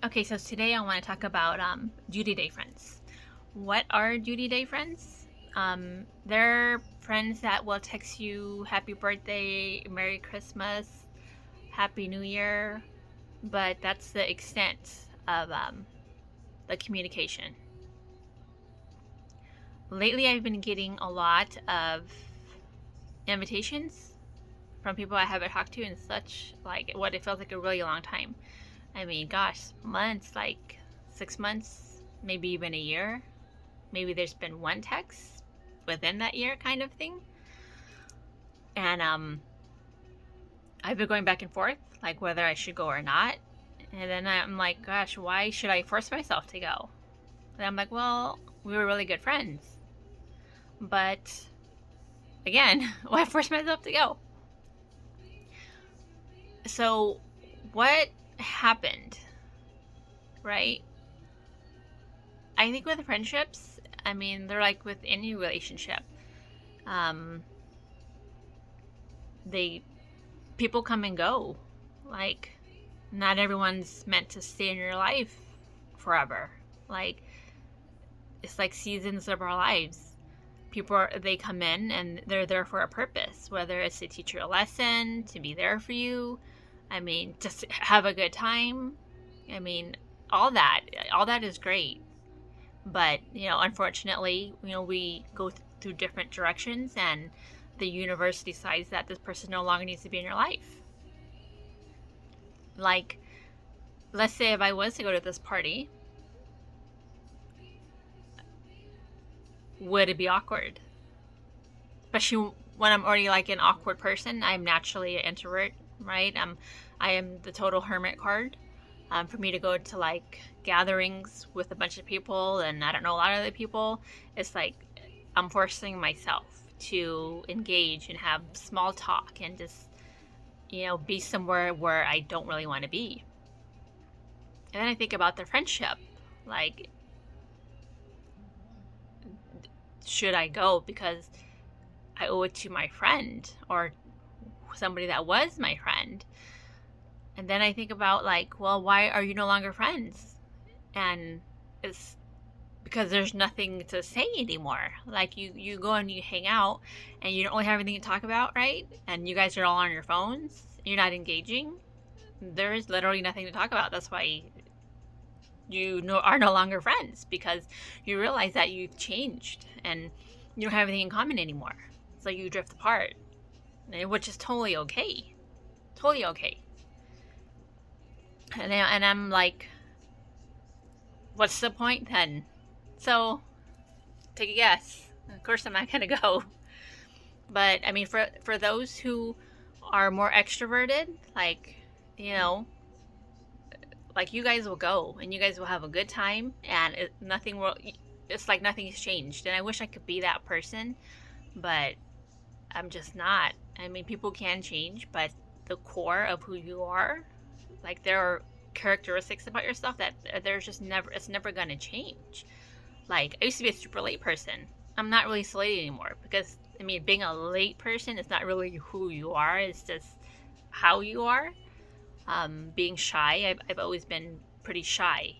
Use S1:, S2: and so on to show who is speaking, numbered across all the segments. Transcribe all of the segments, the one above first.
S1: Okay, so today I want to talk about duty day friends. What are duty day friends? They're friends that will text you happy birthday, Merry Christmas, Happy New Year, but that's the extent of the communication. Lately, I've been getting a lot of invitations from people I haven't talked to in such like what it feels like a really long time. I mean, gosh, months, like 6 months, maybe even a year. Maybe there's been one text within that year kind of thing. And I've been going back and forth, like whether I should go or not. And then I'm like, gosh, why should I force myself to go? And I'm like, well, we were really good friends. But again, why force myself to go? So, what happened, right? I think with friendships, I mean, they're like with any relationship. Um, they people come and go. Like, not everyone's meant to stay in your life forever. Like, it's like seasons of our lives. They come in and they're there for a purpose, whether it's to teach you a lesson, to be there for you. I mean, just have a good time. I mean, all that is great. But, unfortunately, we go through different directions and the universe decides that this person no longer needs to be in your life. Like, let's say if I was to go to this party, would it be awkward? Especially when I'm already like an awkward person. I'm naturally an introvert, right? I am the total hermit card. For me to go to like gatherings with a bunch of people and I don't know a lot of other people, it's like I'm forcing myself to engage and have small talk and just, be somewhere where I don't really want to be. And then I think about the friendship. Like, should I go because I owe it to my friend or somebody that was my friend? And then I think about, like, well, why are you no longer friends? And it's because there's nothing to say anymore. Like, you go and you hang out and you don't really have anything to talk about, right? And you guys are all on your phones. You're not engaging. There is literally nothing to talk about. That's why are no longer friends, because you realize that you've changed and you don't have anything in common anymore. So you drift apart, which is totally okay. Totally okay. And I'm like, what's the point then? So take a guess. Of course, I'm not gonna go. But I mean, for those who are more extroverted, like, you know, like you guys will go and you guys will have a good time, and nothing will. It's like nothing's changed. And I wish I could be that person, but I'm just not. I mean, people can change, but the core of who you are, like there are characteristics about yourself that there's just never. It's never gonna change. Like, I used to be a super late person. I'm not really so late anymore because, I mean, being a late person is not really who you are, it's just how you are. Being shy, I've always been pretty shy.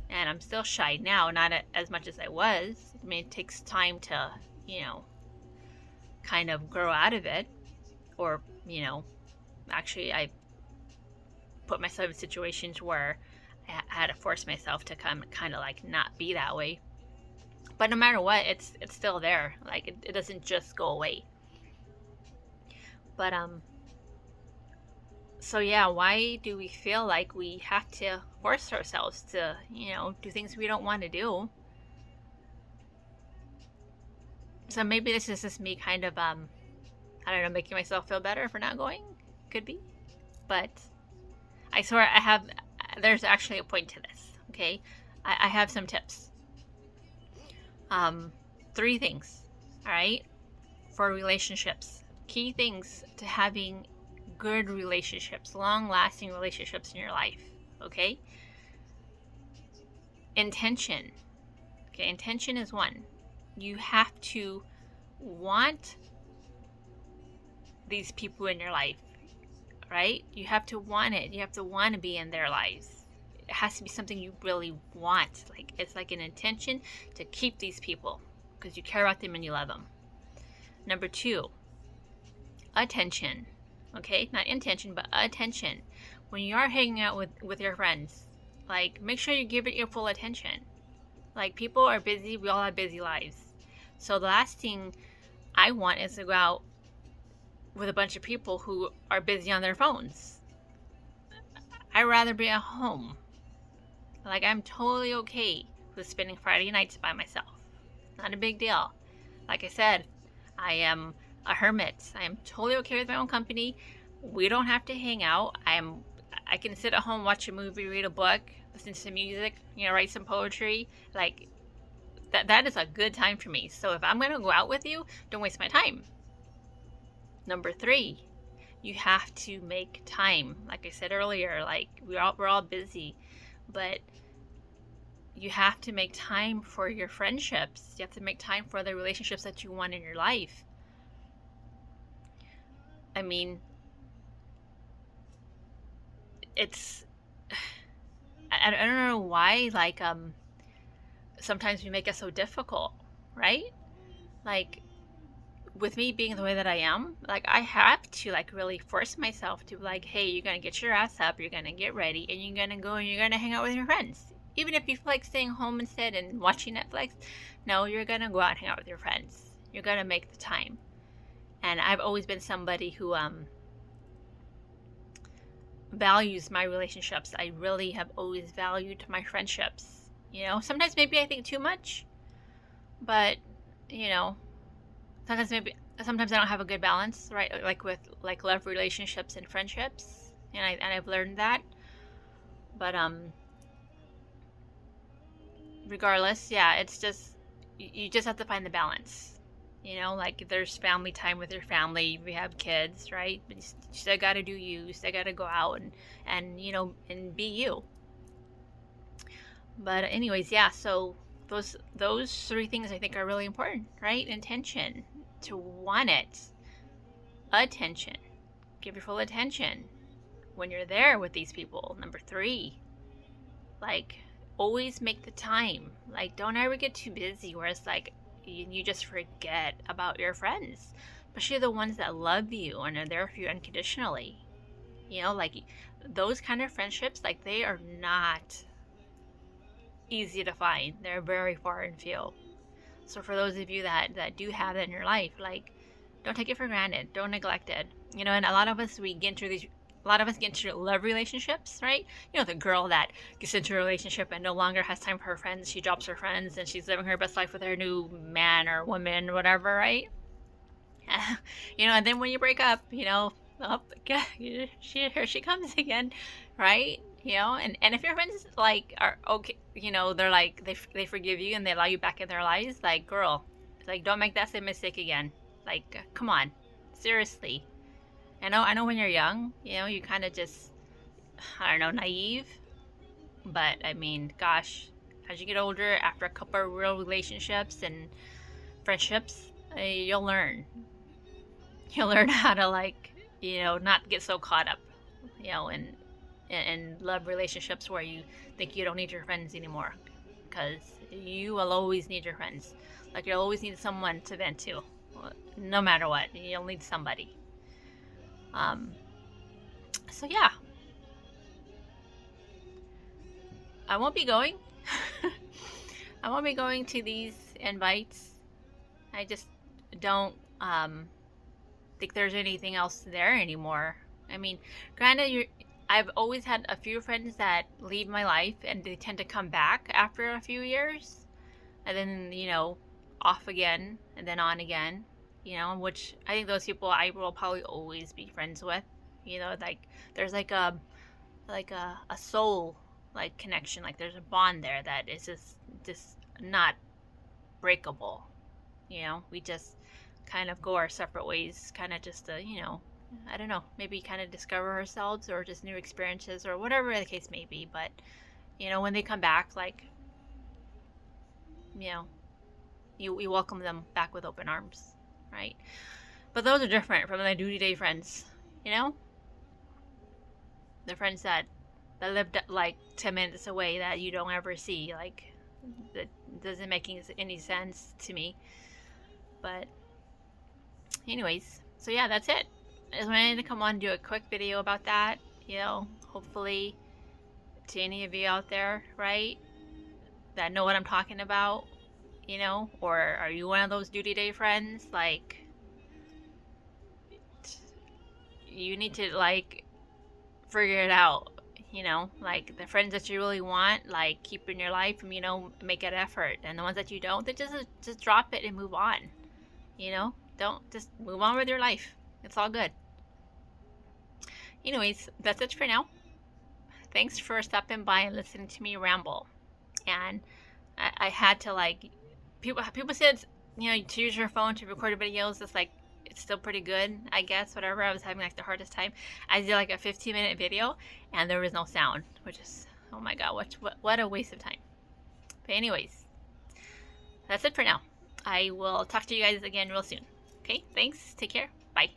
S1: And I'm still shy now, not as much as I was. I mean, it takes time to, you know, kind of grow out of it. Or, actually, I put myself in situations where I had to force myself to kind of like not be that way. But no matter what, it's still there. Like it doesn't just go away. But so yeah, why do we feel like we have to force ourselves to, do things we don't want to do? So maybe this is just me kind of I don't know, making myself feel better for not going. Could be. But I swear there's actually a point to this, okay? I have some tips. 3 things, all right, for relationships. Key things to having good relationships, long lasting relationships in your life, okay? Intention. Okay, intention is one. You have to want these people in your life, right? You have to want it. You have to want to be in their lives. it has to be something you really want. Like, it's like an intention to keep these people because you care about them and you love them. Number 2, attention. Okay, not intention, but attention. When you are hanging out with your friends, like, make sure you give it your full attention. Like, people are busy, we all have busy lives. So the last thing I want is to go out with a bunch of people who are busy on their phones. I'd rather be at home. Like, I'm totally okay with spending Friday nights by myself. Not a big deal. Like I said, I am a hermit. I am totally okay with my own company. We don't have to hang out. I can sit at home, watch a movie, read a book, listen to some music, write some poetry. Like, that is a good time for me. So if I'm going to go out with you, don't waste my time. Number 3, you have to make time. Like I said earlier, like, we're all busy, but you have to make time for your friendships. You have to make time for the relationships that you want in your life. I mean, it's, I don't know why, like, sometimes we make it so difficult, right? Like, with me being the way that I am, like, I have to, like, really force myself to, like, hey, you're gonna get your ass up, you're gonna get ready, and you're gonna go and you're gonna hang out with your friends. Even if you feel like staying home instead and watching Netflix, no, you're gonna go out and hang out with your friends. You're gonna make the time. And I've always been somebody who values my relationships. I really have always valued my friendships. Sometimes maybe I think too much, but sometimes I don't have a good balance, right? Like with love relationships and friendships, and I've learned that. But regardless, yeah, it's just, you just have to find the balance. Like, there's family time with your family. We have kids, right? But you still got to do you. You still got to go out and be you. But anyways, yeah. So those 3 things I think are really important, right? Intention, to want it. Attention, give your full attention when you're there with these people. Number 3, like, always make the time. Like, don't ever get too busy where it's like you just forget about your friends, especially the ones that love you and are there for you unconditionally. Like, those kind of friendships, like, they are not easy to find. They're very far and few. So for those of you that do have that in your life, like, don't take it for granted. Don't neglect it. And a lot of us get into love relationships, right? The girl that gets into a relationship and no longer has time for her friends. She drops her friends and she's living her best life with her new man or woman or whatever, right? And then when you break up, here she comes again, right? And if your friends, like, are okay, they're like, they forgive you and they allow you back in their lives, like, girl, like, don't make that same mistake again. Like, come on, seriously. I know when you're young, you kind of just, I don't know, naive. But I mean, gosh, as you get older, after a couple of real relationships and friendships, you'll learn. You'll learn how to, like, not get so caught up, in love relationships where you think you don't need your friends anymore. Because you will always need your friends. Like, you'll always need someone to vent to. No matter what, you'll need somebody. So yeah, I won't be going. I won't be going to these invites. I just don't think there's anything else there anymore. I mean, granted, I've always had a few friends that leave my life and they tend to come back after a few years, and then off again and then on again. Which I think those people I will probably always be friends with. Like, there's like a soul, like, connection. Like, there's a bond there that is just not breakable. We just kind of go our separate ways, kind of just to, I don't know, maybe kind of discover ourselves or just new experiences or whatever the case may be. But when they come back, like, we welcome them back with open arms. Right? But those are different from the duty day friends, the friends that that live like 10 minutes away that you don't ever see. Like, that doesn't make any sense to me. But anyways, so yeah, that's it. I just wanted to come on and do a quick video about that. You know, hopefully to any of you out there, right, that know what I'm talking about, you know, or are you one of those duty day friends? Like, you need to, like, figure it out, you know, like the friends that you really want, like, keep in your life and, you know, make an effort. And the ones that you don't, they just drop it and move on, you know, don't, just move on with your life. It's all good. Anyways, that's it for now. Thanks for stopping by and listening to me ramble. And I had to, like, people said, you know, to use your phone to record videos. It's like, it's still pretty good, I guess. Whatever. I was having like the hardest time. I did like a 15-minute video and there was no sound, which is, oh my god, what a waste of time. But anyways, that's it for now. I will talk to you guys again real soon. Okay, thanks. Take care. Bye.